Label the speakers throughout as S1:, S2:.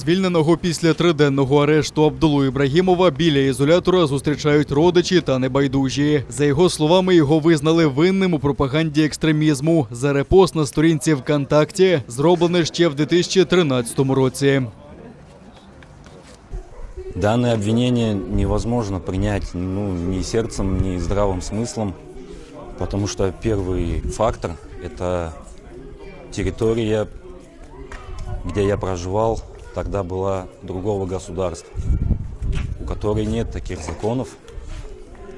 S1: Звільненого після триденного арешту Абдулу Ібрагімова біля ізолятора зустрічають родичі та небайдужі. За його словами, його визнали винним у пропаганді екстремізму за репост на сторінці ВКонтакті, зроблений ще в 2013 році.
S2: Данное обвинение невозможно принять ни сердцем, ни здравым смыслом, потому что первый фактор – это территория, где я проживал, тогда была другого государства, у которой нет таких законов,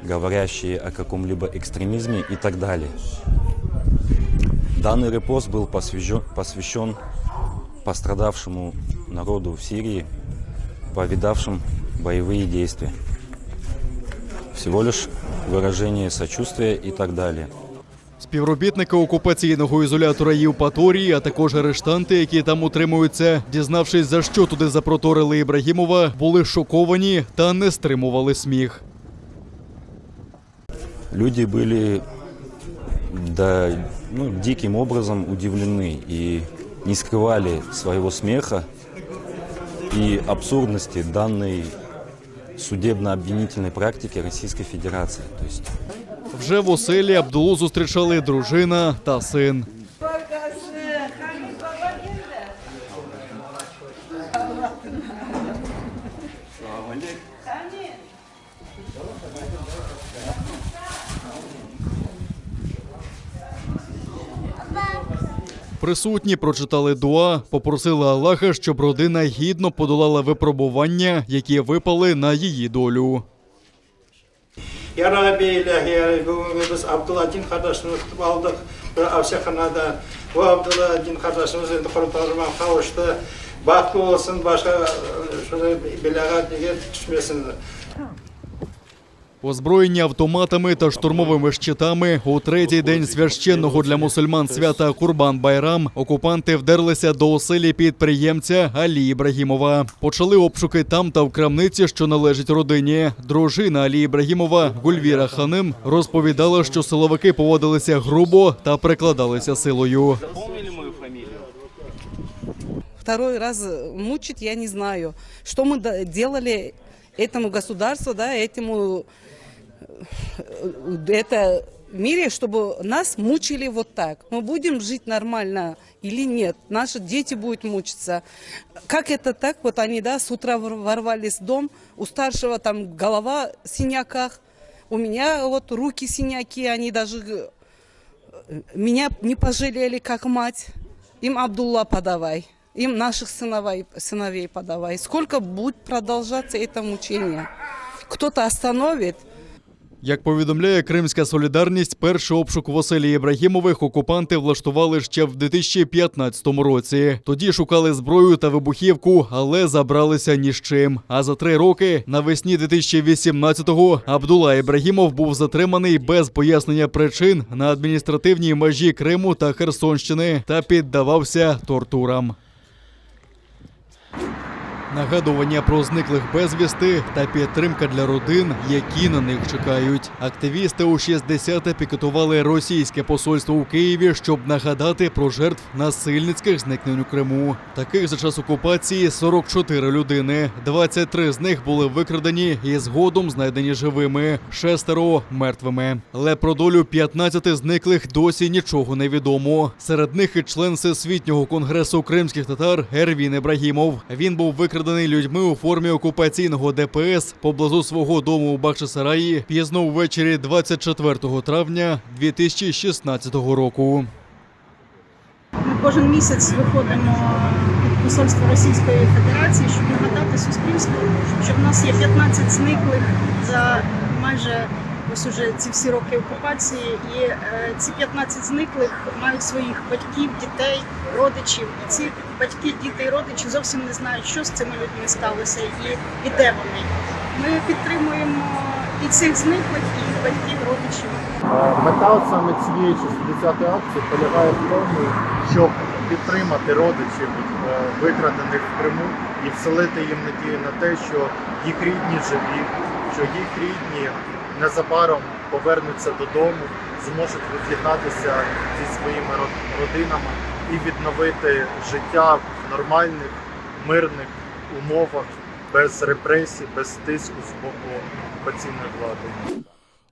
S2: говорящие о каком-либо экстремизме и так далее. Данный репост был посвящен пострадавшему народу в Сирии, повидавшим боевые действия. Всего лишь выражение сочувствия и так далее.
S1: Співробітники окупаційного ізолятора Євпаторії, а також арештанти, які там утримуються, дізнавшись, за що туди запроторили Ібрагімова, були шоковані та не стримували сміх.
S2: Люди были диким образом удивлены и не скрывали своего смеха и абсурдности данной судебно-обвинительной практики Российской Федерации. То есть
S1: вже в оселі Абдулу зустрічали дружина та син. Присутні прочитали дуа, попросили Аллаха, щоб родина гідно подолала випробування, які випали на її долю.
S3: Ya Rabbi ilahi ya Rabbi, bugün biz Abdullah Din kardeşimizi tutup aldık Avşakana'da. Bu Abdullah Din kardeşimiz endi kurtarıma kavuştu. Bahtlı olsun, başka şöyle belagat düşmesin.
S1: Озброєні автоматами та штурмовими щитами, у третій день священного для мусульман свята Курбан-Байрам окупанти вдерлися до оселі підприємця Алі Ібрагімова. Почали обшуки там та в крамниці, що належить родині. Дружина Алі Ібрагімова Гульвіра Ханим розповідала, що силовики поводилися грубо та прикладалися силою.
S4: Второй раз мучить, я не знаю. Что мы делали этому государству, этому мире, чтобы нас мучили вот так. Мы будем жить нормально или нет? Наши дети будут мучиться. Как это так? Вот они, с утра ворвались в дом, у старшего там голова в синяках, у меня вот руки синяки, они даже меня не пожалели как мать. Им Абдулла подавай. Им наших сыновей подавай. Сколько будет продолжаться это мучение? Кто-то остановит?
S1: Як повідомляє Кримська Солідарність, перший обшук в оселі Ібрагімових окупанти влаштували ще в 2015 році. Тоді шукали зброю та вибухівку, але забралися ні з чим. А за 3 роки, навесні 2018-го, Абдулла Ібрагімов був затриманий без пояснення причин на адміністративній межі Криму та Херсонщини та піддавався тортурам. Нагадування про зниклих безвісти та підтримка для родин, які на них чекають. Активісти у 60-те пікетували російське посольство у Києві, щоб нагадати про жертв насильницьких зникнень у Криму. Таких за час окупації 44 людини. 23 з них були викрадені і згодом знайдені живими, 6 – мертвими. Але про долю 15 зниклих досі нічого не відомо. Серед них і член Всесвітнього конгресу кримських татар Ервін Ібрагімов. Він був викрадений людьми у формі окупаційного ДПС поблизу свого дому у Бахчисараї пізно ввечері 24 травня 2016 року.
S5: Ми кожен місяць виходимо під посольство Російської Федерації, щоб нагадати суспільству, що в нас є 15 зниклих за майже ось уже ці всі роки окупації. І ці 15 зниклих мають своїх батьків, дітей, родичів. І ці батьки, діти і родичі зовсім не знають, що з цими людьми сталося і де вони. Ми підтримуємо і цих зниклих, і їх батьків, родичів.
S6: Мета саме цієї 60-ї акції полягає в тому, щоб підтримати родичів викрадених в Криму і вселити їм надію на те, що їх рідні живі, що їх рідні незабаром повернуться додому, зможуть роз'єднатися зі своїми родинами і відновити життя в нормальних, мирних умовах, без репресій, без тиску з боку окупаційної влади.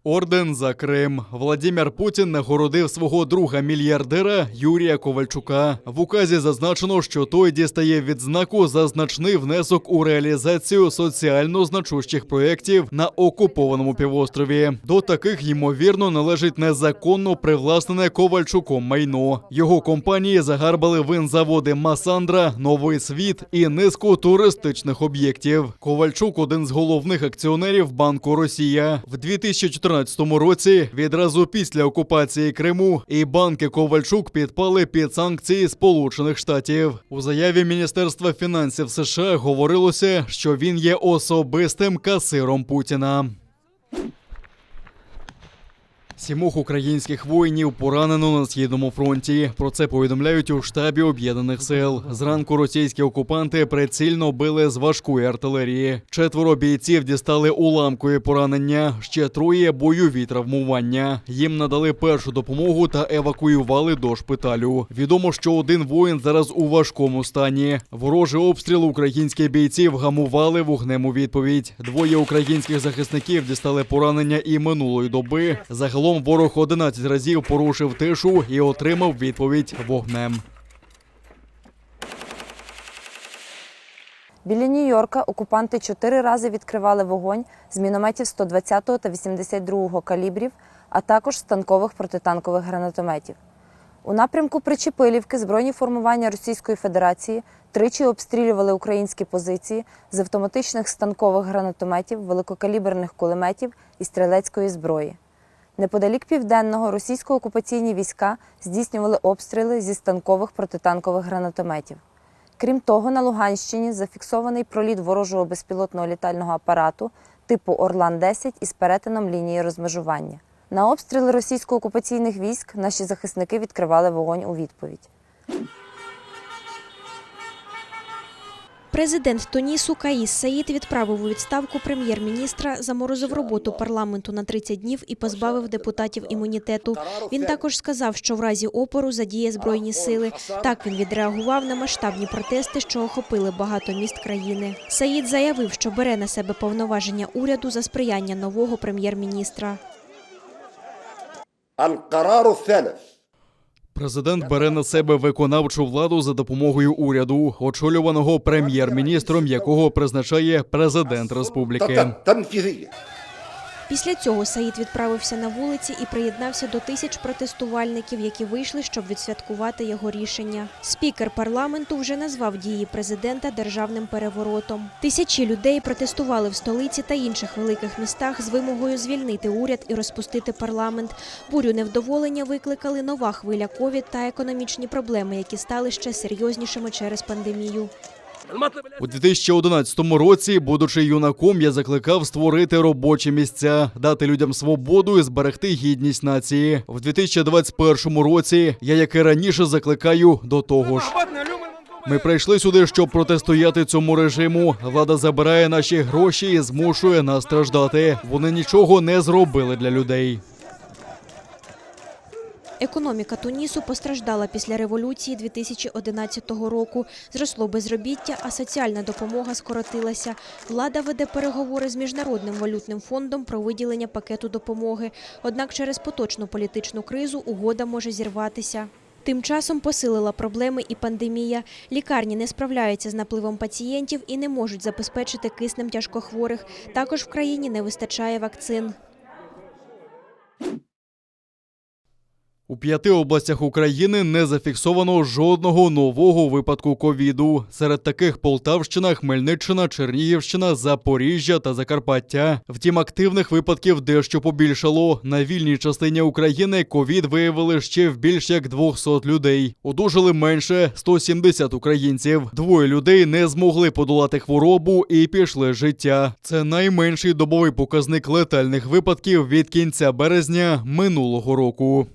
S1: Орден за Крим. Владимир Путін нагородив свого друга-мільярдера Юрія Ковальчука. В указі зазначено, що той дістає відзнаку за значний внесок у реалізацію соціально значущих проєктів на окупованому півострові. До таких, ймовірно, належить незаконно привласнене Ковальчуком майно. Його компанії загарбали винзаводи «Масандра», «Новий світ» і низку туристичних об'єктів. Ковальчук – один з головних акціонерів Банку «Росія». В 2014 році, відразу після окупації Криму, і банки Ковальчук підпали під санкції Сполучених Штатів. У заяві Міністерства фінансів США говорилося, що він є особистим касиром Путіна. 7 українських воїнів поранено на Східному фронті. Про це повідомляють у штабі Об'єднаних сил. Зранку російські окупанти прицільно били з важкої артилерії. 4 бійців дістали уламкові поранення, ще 3 – бойові травмування. Їм надали першу допомогу та евакуювали до шпиталю. Відомо, що 1 воїн зараз у важкому стані. Ворожий обстріл українських бійців гамували вогнем у відповідь. 2 українських захисників дістали поранення і минулої доби. Загалом ворог 11 разів порушив тишу і отримав відповідь вогнем.
S7: Біля Нью-Йорка окупанти 4 рази відкривали вогонь з мінометів 120-го та 82-го калібрів, а також станкових протитанкових гранатометів. У напрямку Причепилівки збройні формування Російської Федерації тричі обстрілювали українські позиції з автоматичних станкових гранатометів, великокаліберних кулеметів і стрілецької зброї. Неподалік Південного російсько-окупаційні війська здійснювали обстріли зі станкових протитанкових гранатометів. Крім того, на Луганщині зафіксований проліт ворожого безпілотного літального апарату типу «Орлан-10» із перетином лінії розмежування. На обстріли російсько-окупаційних військ наші захисники відкривали вогонь у відповідь.
S8: Президент Тунісу Каїс Саїд відправив у відставку прем'єр-міністра, заморозив роботу парламенту на 30 днів і позбавив депутатів імунітету. Він також сказав, що в разі опору задіє Збройні сили. Так він відреагував на масштабні протести, що охопили багато міст країни. Саїд заявив, що бере на себе повноваження уряду за сприяння нового прем'єр-міністра.
S1: Президент бере на себе виконавчу владу за допомогою уряду, очолюваного прем'єр-міністром, якого призначає президент республіки.
S8: Після цього Саїд відправився на вулиці і приєднався до тисяч протестувальників, які вийшли, щоб відсвяткувати його рішення. Спікер парламенту вже назвав дії президента державним переворотом. Тисячі людей протестували в столиці та інших великих містах з вимогою звільнити уряд і розпустити парламент. Бурю невдоволення викликали нова хвиля ковід та економічні проблеми, які стали ще серйознішими через пандемію.
S1: У 2011 році, будучи юнаком, я закликав створити робочі місця, дати людям свободу і зберегти гідність нації. В 2021 році я, як і раніше, закликаю до того ж. Ми прийшли сюди, щоб протистояти цьому режиму. Влада забирає наші гроші і змушує нас страждати. Вони нічого не зробили для людей.
S8: Економіка Тунісу постраждала після революції 2011 року. Зросло безробіття, а соціальна допомога скоротилася. Влада веде переговори з Міжнародним валютним фондом про виділення пакету допомоги. Однак через поточну політичну кризу угода може зірватися. Тим часом посилила проблеми і пандемія. Лікарні не справляються з напливом пацієнтів і не можуть забезпечити киснем тяжкохворих. Також в країні не вистачає вакцин.
S1: У 5 областях України не зафіксовано жодного нового випадку ковіду. Серед таких Полтавщина, Хмельниччина, Чернігівщина, Запоріжжя та Закарпаття. Втім, активних випадків дещо побільшало. На вільній частині України ковід виявили ще в більш як 200 людей. Одужали менше – 170 українців. 2 людей не змогли подолати хворобу і пішли з життя. Це найменший добовий показник летальних випадків від кінця березня минулого року.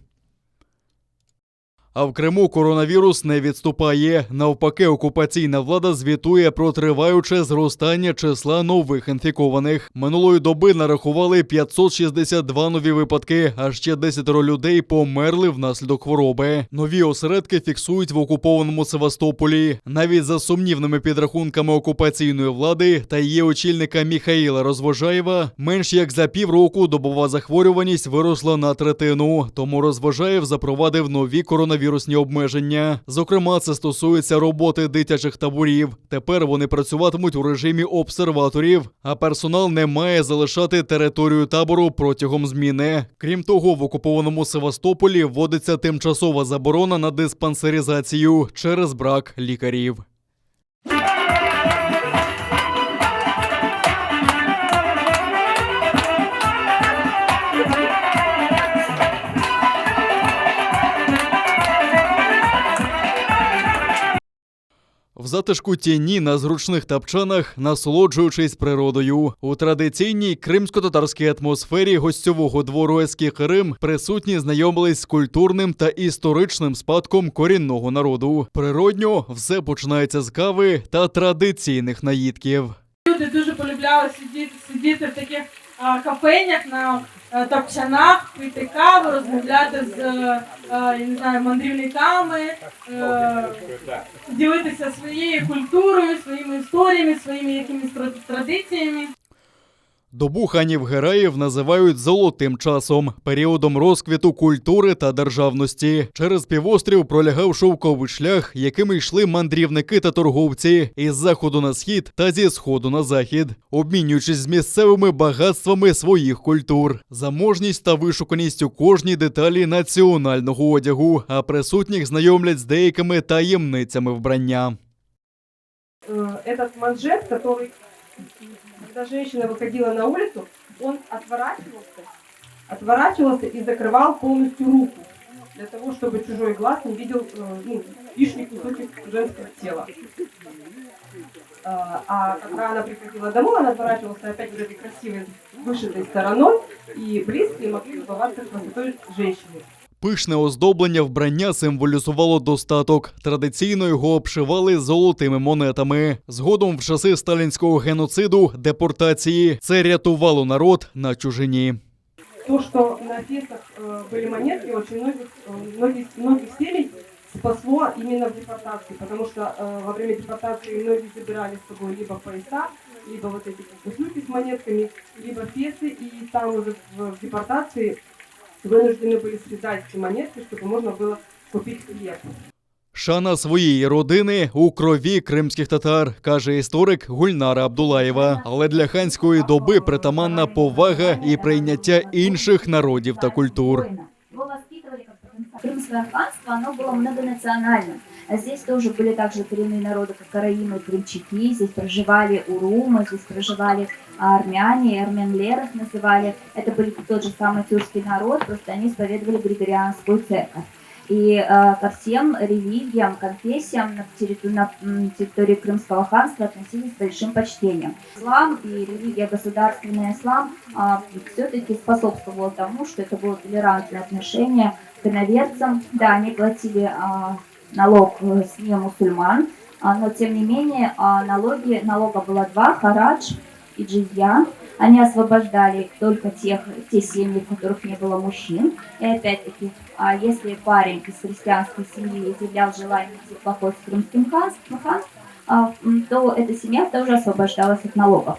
S1: А в Криму коронавірус не відступає. Навпаки, окупаційна влада звітує про триваюче зростання числа нових інфікованих. Минулої доби нарахували 562 нові випадки, а ще 10 людей померли внаслідок хвороби. Нові осередки фіксують в окупованому Севастополі. Навіть за сумнівними підрахунками окупаційної влади та її очільника Міхаїла Розвожаєва, менш як за півроку добова захворюваність виросла на третину. Тому Розвожаєв запровадив нові коронавірусні обмеження. Зокрема, це стосується роботи дитячих таборів. Тепер вони працюватимуть у режимі обсерваторів, а персонал не має залишати територію табору протягом зміни. Крім того, в окупованому Севастополі вводиться тимчасова заборона на диспансеризацію через брак лікарів. В затишку тіні на зручних тапчанах, насолоджуючись природою. У традиційній кримсько-татарській атмосфері гостьового двору Ескіх Рим присутні знайомились з культурним та історичним спадком корінного народу. Природньо все починається з кави та традиційних наїдків.
S9: Люди дуже полюбляли сидіти в таких кафенях на тапчанах, пити каву, розмовляти з я не знаю, мандрівниками, ділитися своєю культурою, своїми історіями, своїми якимись традиціями.
S1: Добу ханів-гераїв називають «золотим часом» – періодом розквіту культури та державності. Через півострів пролягав шовковий шлях, якими йшли мандрівники та торговці із заходу на схід та зі сходу на захід, обмінюючись з місцевими багатствами своїх культур. Заможність та вишуканість у кожній деталі національного одягу, а присутніх знайомлять з деякими таємницями вбрання.
S9: Этот манжет, который... Когда женщина выходила на улицу, он отворачивался и закрывал полностью руку, для того, чтобы чужой глаз не видел лишних кусочек женского тела. А когда она приходила домой, она отворачивался опять вот этой красивой вышитой стороной, и близкие могли любоваться красотой женщины.
S1: Пишне оздоблення вбрання символізувало достаток. Традиційно його обшивали золотими монетами. Згодом в часи сталінського геноциду, депортації, це рятувало народ на чужині.
S9: То, что на фестах были монетки, очень многих семей спасло именно в депортации, потому что во время депортации многие забирали с собой либо пояса, либо вот эти кошельки с монетками, либо фесы, и там уже в депортации вынуждены были связать эти монетки, чтобы можно было купить хлеб.
S1: Шана своєї родини у крові кримських татар, каже історик Гульнара Абдулаєва. Але для ханської доби притаманна повага і прийняття інших народів та культур.
S10: Крымское ханство, оно было многонациональным. Здесь тоже были также коренные народы, как караимы, крымчаки, здесь проживали урумы, здесь проживали армяне, армянлеров называли. Это был тот же самый тюркский народ, просто они исповедовали григорианскую церковь. И ко всем религиям, конфессиям на территории Крымского ханства относились с большим почтением. Ислам и религия государственный ислам все-таки способствовало тому, что это было толерантное отношение к иноверцам. Да, они платили налог с не мусульман, но тем не менее налога было 2, харадж и джизья. Они освобождали только те семьи, в которых не было мужчин. И опять-таки, если парень из христианской семьи изъявлял желание идти в поход с крымским ханством, то эта семья тоже освобождалась от налогов.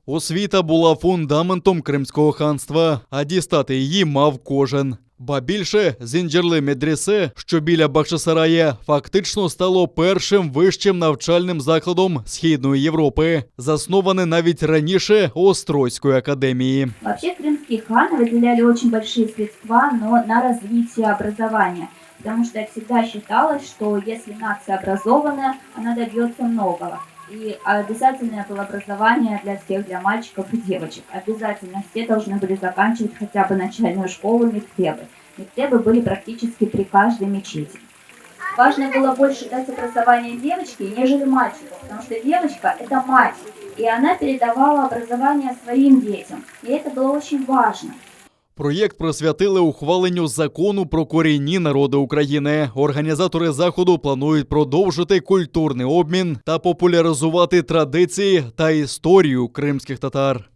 S1: Освіта була фундаментом Кримського ханства, а дістати її мав кожен. Ба більше, Зінджерли Медресе, що біля Бахчисарая, фактично стало першим вищим навчальним закладом Східної Європи, засноване навіть раніше Острозької академії.
S10: Вообще, Крымский Великий хан выделяли очень большие средства, но на развитие образования. Потому что всегда считалось, что если нация образованная, она добьется многого. И обязательное было образование для всех, для мальчиков и девочек. Обязательно все должны были заканчивать хотя бы начальную школу, мектебы. Мектебы были практически при каждой мечети. Важно было больше дать образование девочке, нежели мальчику, потому что девочка – это мать, и она передавала образование своим детям. И это было очень важно.
S1: Проєкт присвятили ухваленню закону про корінні народи України. Організатори заходу планують продовжити культурний обмін та популяризувати традиції та історію кримських татар.